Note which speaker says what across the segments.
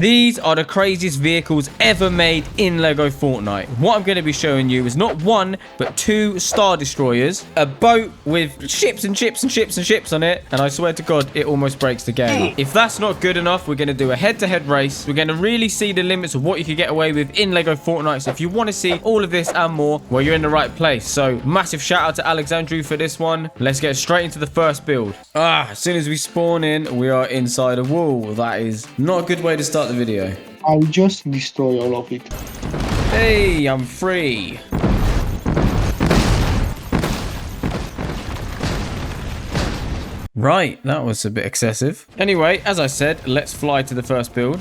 Speaker 1: These are the craziest vehicles ever made in Lego Fortnite. What I'm going to be showing you is not one, but 2 Star Destroyers, a boat with ships and ships and ships and ships on it, and I swear to God, it almost breaks the game. If that's not good enough, we're going to do a head-to-head race. We're going to really see the limits of what you can get away with in Lego Fortnite. So if you want to see all of this and more, well, you're in the right place. So massive shout out to Alexandru for this one. Let's get straight into the first build. As soon as we spawn in, we are inside a wall. That is not a good way to start the video.
Speaker 2: I'll just destroy all of it.
Speaker 1: Hey, I'm free. Right, that was a bit excessive. Anyway, as I said, let's fly to the first build.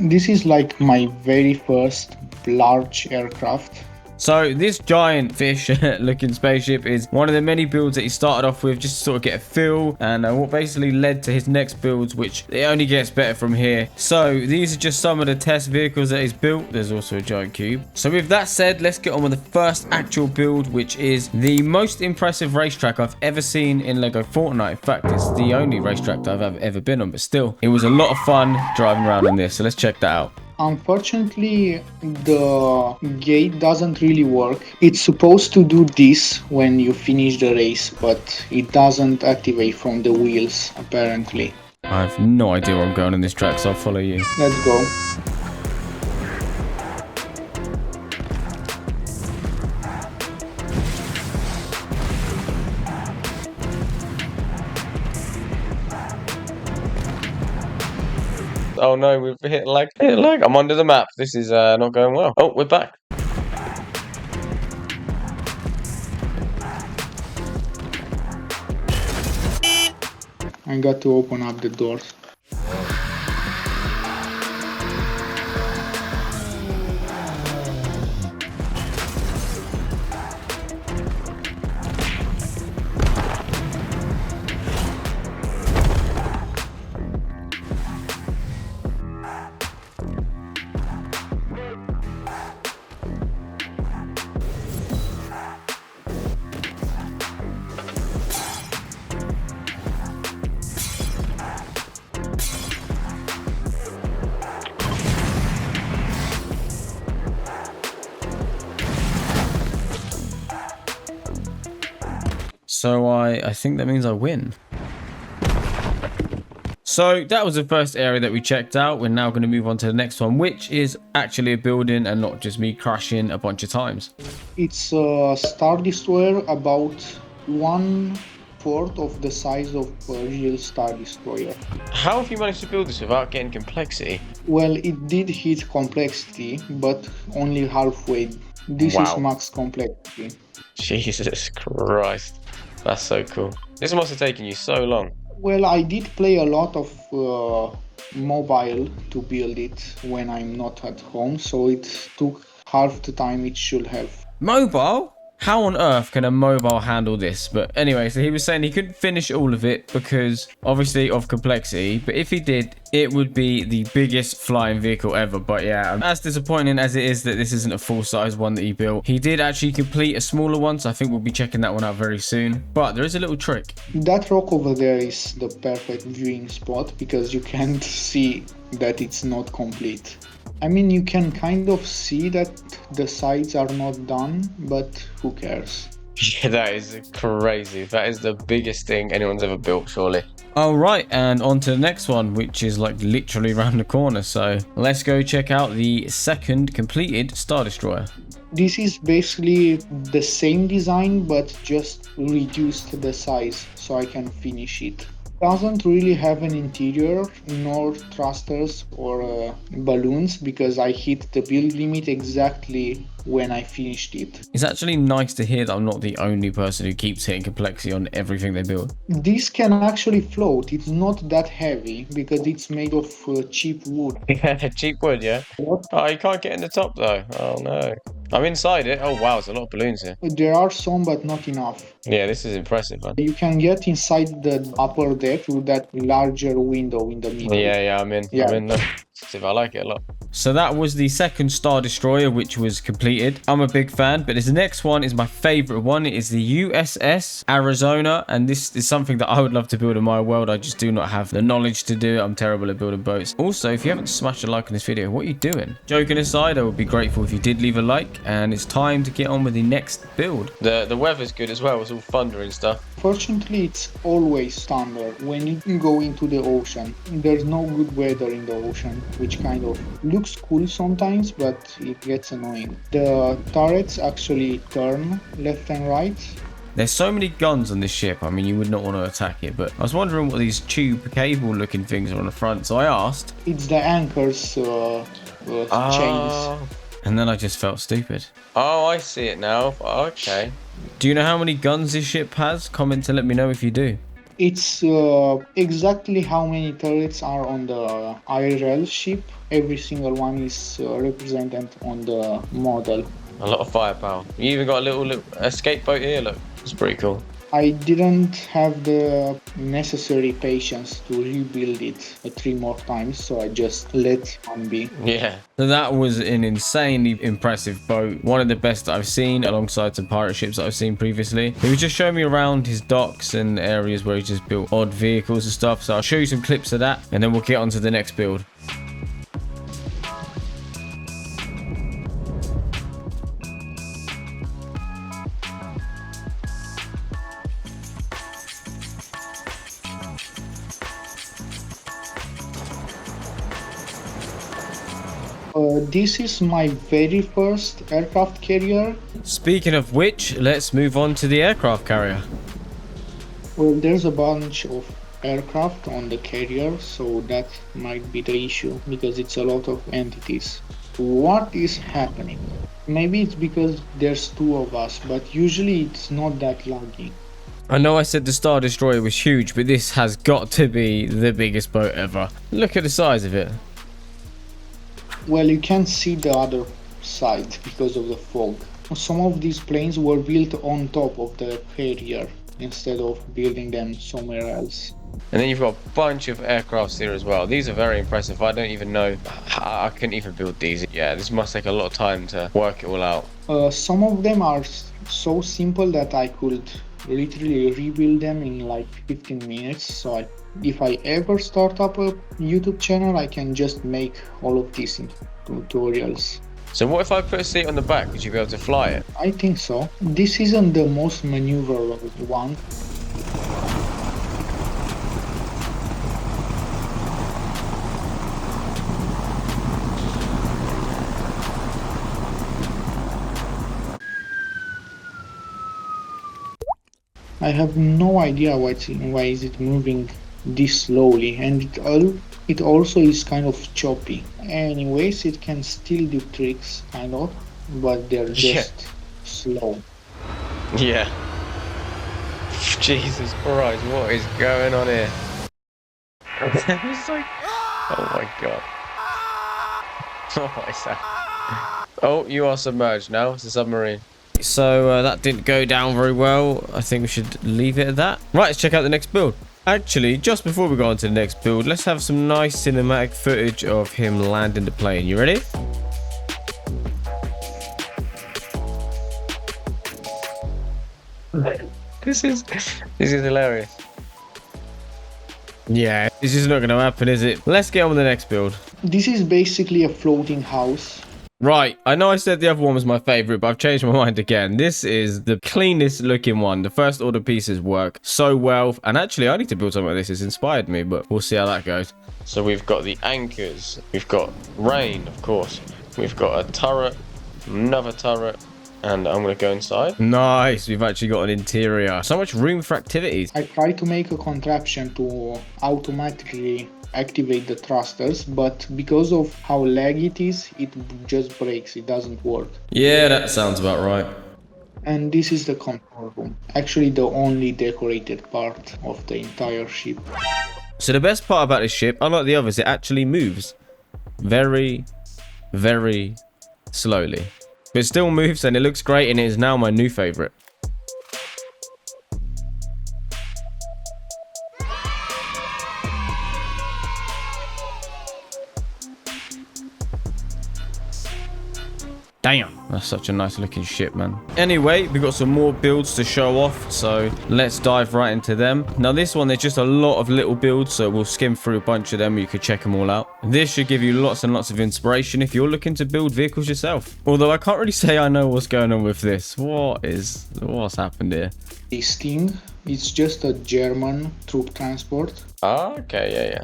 Speaker 2: This is like my very first large aircraft.
Speaker 1: So this giant fish looking spaceship is one of the many builds that he started off with just to sort of get a feel, and what basically led to his next builds, which it only gets better from here. So these are just some of the test vehicles that he's built. There's also a giant cube. So with that said, let's get on with the first actual build, which is the most impressive racetrack I've ever seen in Lego Fortnite. In fact, it's the only racetrack that I've ever been on, but still, it was a lot of fun driving around on this. So let's check that out.
Speaker 2: Unfortunately, the gate doesn't really work. It's supposed to do this when you finish the race, but it doesn't activate from the wheels, apparently.
Speaker 1: I have no idea where I'm going on this track, so I'll follow you.
Speaker 2: Let's go.
Speaker 1: Oh no, we've hit lag. I'm under the map. This is not going well. Oh, we're back.
Speaker 2: I got to open up the doors.
Speaker 1: So I think that means I win. So that was the first area that we checked out. We're now going to move on to the next one, which is actually a building and not just me crashing a bunch of times.
Speaker 2: It's a Star Destroyer about 1/4 of the size of a real Star Destroyer.
Speaker 1: How have you managed to build this without getting complexity?
Speaker 2: Well, it did hit complexity, but only halfway. This is max complexity.
Speaker 1: Jesus Christ. That's so cool. This must have taken you so long.
Speaker 2: Well, I did play a lot of mobile to build it when I'm not at home, so it took half the time it should have.
Speaker 1: Mobile? How on earth can a mobile handle this? But anyway, so he was saying he couldn't finish all of it because obviously of complexity, but if he did, it would be the biggest flying vehicle ever. But yeah, as disappointing as it is that this isn't a full-size one that he built, he did actually complete a smaller one, so I think we'll be checking that one out very soon. But there is a little trick.
Speaker 2: That rock over there is the perfect viewing spot because you can't see that it's not complete. I mean, you can kind of see that the sides are not done, but who cares?
Speaker 1: Yeah, that is crazy. That is the biggest thing anyone's ever built, surely. All right, and on to the next one, which is like literally around the corner. So let's go check out the second completed Star Destroyer.
Speaker 2: This is basically the same design, but just reduced the size so I can finish it. Doesn't really have an interior nor thrusters or balloons because I hit the build limit exactly when I finished it.
Speaker 1: It's actually nice to hear that I'm not the only person who keeps hitting complexity on everything they build.
Speaker 2: This can actually float. It's not that heavy because it's made of cheap wood.
Speaker 1: Yeah, cheap wood, yeah?
Speaker 2: What?
Speaker 1: Oh, you can't get in the top though. Oh no. I'm inside it. Oh wow, there's a lot of balloons here.
Speaker 2: There are some, but not enough.
Speaker 1: Yeah, this is impressive, man.
Speaker 2: You can get inside the upper deck through that larger window in the middle.
Speaker 1: Yeah, I'm in.
Speaker 2: Yeah.
Speaker 1: I'm in there.
Speaker 3: I like it a lot.
Speaker 1: So that was the second Star Destroyer, which was completed. I'm a big fan, but this next one is my favorite one. It is the USS Arizona, and this is something that I would love to build in my world. I just do not have the knowledge to do it. I'm terrible at building boats. Also, if you haven't smashed a like on this video, what are you doing? Joking aside, I would be grateful if you did leave a like, and it's time to get on with the next build.
Speaker 3: The weather's good as well. It's all thunder and stuff.
Speaker 2: Fortunately, it's always thunder when you go into the ocean. There's no good weather in the ocean, which kind of looks cool sometimes, but it gets annoying. The turrets actually turn left and right.
Speaker 1: There's so many guns on this ship. I mean, you would not want to attack it, but I was wondering what these tube cable looking things are on the front, so I asked.
Speaker 2: It's the anchors chains.
Speaker 1: And then I just felt stupid.
Speaker 3: Oh, I see it now. Okay.
Speaker 1: Do you know how many guns this ship has? Comment to let me know if you do.
Speaker 2: It's exactly how many turrets are on the IRL ship. Every single one is represented on the model.
Speaker 3: A lot of firepower. You even got a little escape boat here, look. It's pretty cool.
Speaker 2: I didn't have the necessary patience to rebuild it 3 more times, so I just let one be.
Speaker 3: Yeah.
Speaker 1: So that was an insanely impressive boat. One of the best that I've seen, alongside some pirate ships that I've seen previously. He was just showing me around his docks and areas where he just built odd vehicles and stuff. So I'll show you some clips of that, and then we'll get on to the next build.
Speaker 2: This is my very first aircraft carrier.
Speaker 1: Speaking of which, let's move on to the aircraft carrier.
Speaker 2: Well, there's a bunch of aircraft on the carrier, so that might be the issue, because it's a lot of entities. What is happening? Maybe it's because there's 2 of us, but usually it's not that laggy.
Speaker 1: I know I said the Star Destroyer was huge, but this has got to be the biggest boat ever. Look at the size of it.
Speaker 2: Well, you can't see the other side because of the fog. Some of these planes were built on top of the carrier instead of building them somewhere else.
Speaker 3: And then you've got a bunch of aircrafts here as well. These are very impressive. I don't even know. I couldn't even build these. Yeah, this must take a lot of time to work it all out.
Speaker 2: Some of them are so simple that I could literally rebuild them in like 15 minutes. So if I ever start up a YouTube channel, I can just make all of these into tutorials.
Speaker 3: So what if I put a seat on the back? Would you be able to fly it?
Speaker 2: I think so. This isn't the most maneuverable one. I have no idea why is it moving this slowly, and it also is kind of choppy. Anyways, it can still do tricks, kind of, but they're just slow.
Speaker 3: Yeah. Jesus Christ, what is going on here? It's like, oh my god. Oh, what is that? Oh, you are submerged now. It's a submarine.
Speaker 1: So that didn't go down very well. I think we should leave it at that. Right, let's check out the next build. Actually, just before we go on to the next build, let's have some nice cinematic footage of him landing the plane. You ready?
Speaker 3: This is hilarious.
Speaker 1: Yeah, this is not going to happen, is it? Let's get on with the next build.
Speaker 2: This is basically a floating house.
Speaker 1: Right, I know I said the other one was my favorite, but I've changed my mind again. This is the cleanest looking one. The first order pieces work so well. And actually, I need to build something like this. It's inspired me, but we'll see how that goes.
Speaker 3: So we've got the anchors. We've got rain, of course. We've got a turret, another turret, and I'm going to go inside.
Speaker 1: Nice, we've actually got an interior. So much room for activities.
Speaker 2: I tried to make a contraption to automatically activate the thrusters, but because of how laggy it is, it just breaks. It doesn't work.
Speaker 1: Yeah, that sounds about right.
Speaker 2: And this is the control room, actually the only decorated part of the entire ship.
Speaker 1: So the best part about this ship, unlike the others, it actually moves very, very slowly. But it still moves and it looks great, and it is now my new favorite. Damn, that's such a nice looking ship, man. Anyway, we've got some more builds to show off, so let's dive right into them. Now, this one, there's just a lot of little builds, so we'll skim through a bunch of them. You could check them all out. This should give you lots and lots of inspiration if you're looking to build vehicles yourself. Although I can't really say I know what's going on with this. What's happened here?
Speaker 2: The Sting, it's just a German troop transport.
Speaker 3: Oh, okay, yeah.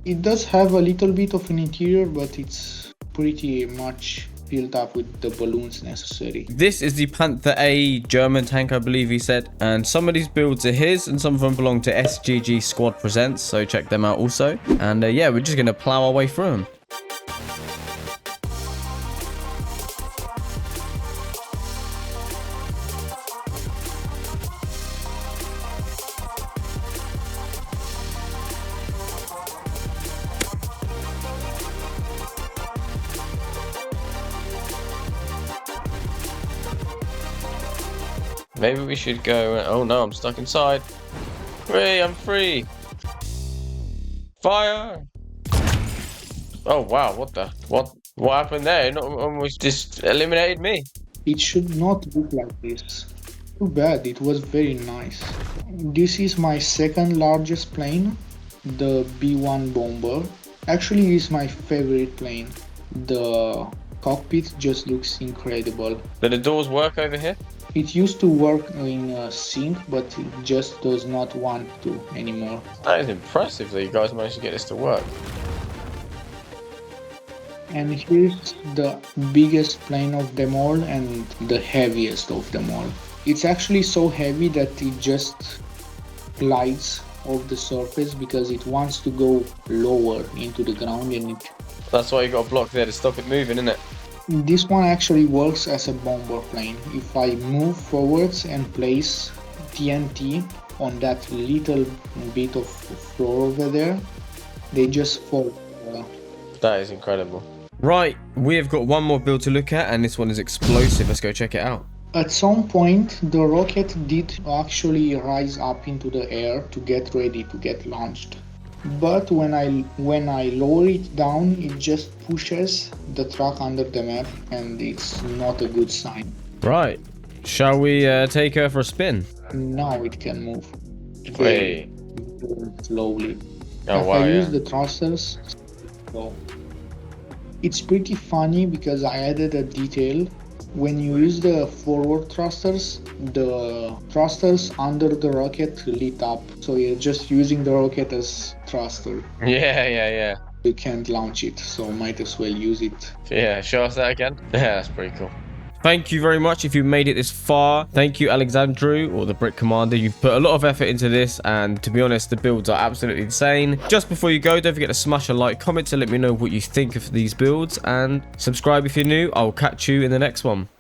Speaker 2: It does have a little bit of an interior, but it's pretty much filled up with the balloons necessary.
Speaker 1: This is the Panther A German tank, I believe he said. And some of these builds are his and some of them belong to SGG Squad Presents. So check them out also. And yeah, we're just going to plow our way through them.
Speaker 3: Maybe we should go... Oh no, I'm stuck inside. Hooray, I'm free. Fire! Oh wow, what happened there? It almost just eliminated me.
Speaker 2: It should not look like this. Too bad, it was very nice. This is my second largest plane, the B-1 bomber. Actually, it's my favorite plane. The cockpit just looks incredible.
Speaker 3: Do the doors work over here?
Speaker 2: It used to work in sync, but it just does not want to anymore.
Speaker 3: That is impressive that you guys managed to get this to work.
Speaker 2: And here's the biggest plane of them all and the heaviest of them all. It's actually so heavy that it just glides off the surface because it wants to go lower into the ground, and
Speaker 3: That's why you got a block there to stop it moving, isn't it?
Speaker 2: this one actually works as a bomber plane. If I move forwards and place TNT on that little bit of floor over there, they just fall.
Speaker 3: That is incredible.
Speaker 1: Right, we have got one more build to look at, and this one is explosive. Let's go check it out.
Speaker 2: At some point, the rocket did actually rise up into the air to get ready to get launched. But when I lower it down, it just pushes the truck under the map, and it's not a good sign.
Speaker 1: Right, shall we take her for a spin?
Speaker 2: Now it can move
Speaker 3: Wait.
Speaker 2: very slowly.
Speaker 3: Oh
Speaker 2: If
Speaker 3: wow,
Speaker 2: I
Speaker 3: yeah.
Speaker 2: use the thrusters, so it's pretty funny because I added a detail. When you use the forward thrusters, the thrusters under the rocket lit up. So you're just using the rocket as thruster.
Speaker 3: Yeah.
Speaker 2: You can't launch it, so might as well use it.
Speaker 3: Yeah, show us that again. Yeah, that's pretty cool.
Speaker 1: Thank you very much if you made it this far. Thank you, Alexandru, or the Brick Commander. You've put a lot of effort into this, and to be honest, the builds are absolutely insane. Just before you go, don't forget to smash a like, comment to let me know what you think of these builds, and subscribe if you're new. I'll catch you in the next one.